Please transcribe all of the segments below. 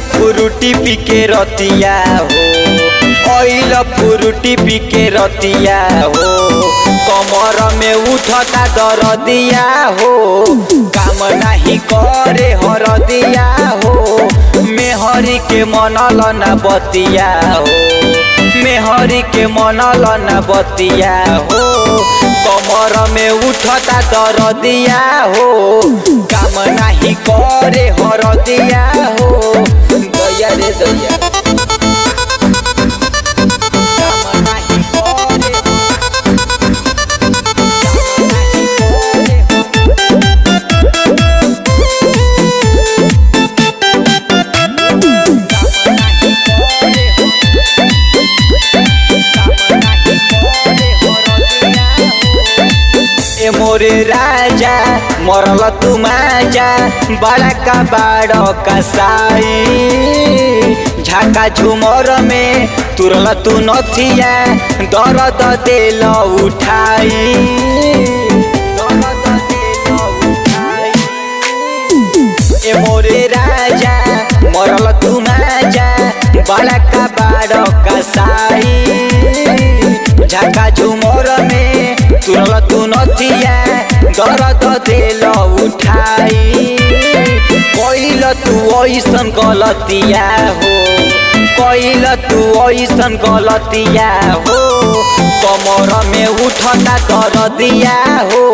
फ्रूटी पी के रतिया हो, ऑयल फ्रूटी पी के रतिया हो, कमर में उठता दरदिया हो, काम नहीं करे हरदिया हो, मेहरी के मनल न बतिया हो, मेहरी के मनल न बतिया हो, कमर में उठता दरदिया हो, काम नहीं करे हरदिया हो, दया रे दया मोरे राजा मरल तू माजा बड़ा का बाड़ो कसाई, झाका झुमर में तुरल तू नथिया दर्द दिल उठाई, ए मोरे राजा मरल तू माजा बड़ा का बाड़ो कसाई, झाका झुमर में तुरल तू नथिया दर्द दिल उठाई, कइल तू ऐसन गलतिया हो, कइल तू ऐसन गलतिया हो, कमर में उठता दरदिया हो,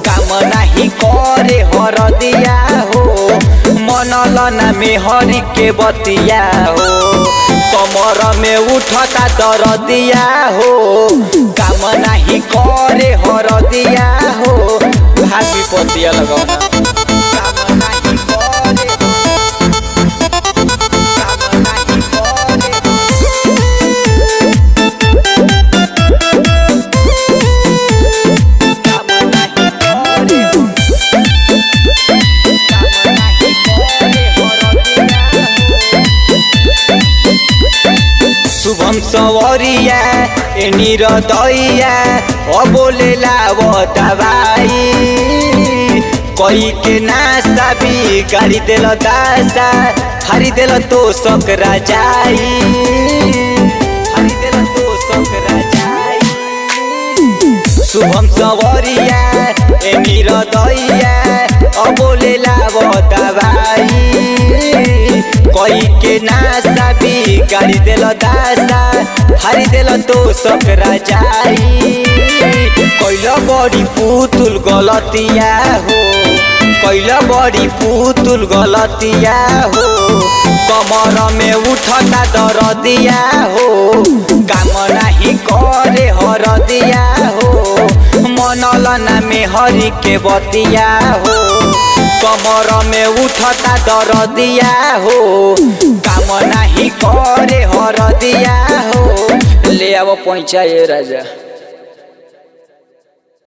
काम नहीं करे हरदिया हो, मनल ना मेहरी के बतिया हो, कमर में उठता दरदिया हो, काम नहीं करे हरदिया हो, भाभी पतिया लगाना काम नहीं करे, काम नहीं करे, काम नहीं करे, काम नहीं करे हरदिया हो, शुभम सवरिया ए निरदैया बोले लाव दवाई, कोई के नासा भी गाड़ी दिल दासा हरी दिल तो सकरा जाई, हरी दिल तो सकरा जाई, शुभम सवरिया ए निरदैया बोले लाव दवाई, कोई के नासा भी गाड़ी दिल दासा हरी दिल तो सकरा जाई, कैल बड़ी पुतुल गलतिया हो, कैल बड़ी पुतुल गलतिया हो, कमर में उठता दरदिया हो, काम नहीं करे हरदिया हो, मनल ना मेहरी के बतिया हो, कमर में उठता दरदिया हो, काम नहीं करे हरदिया हो, ले आवो पैंचा ए राजा।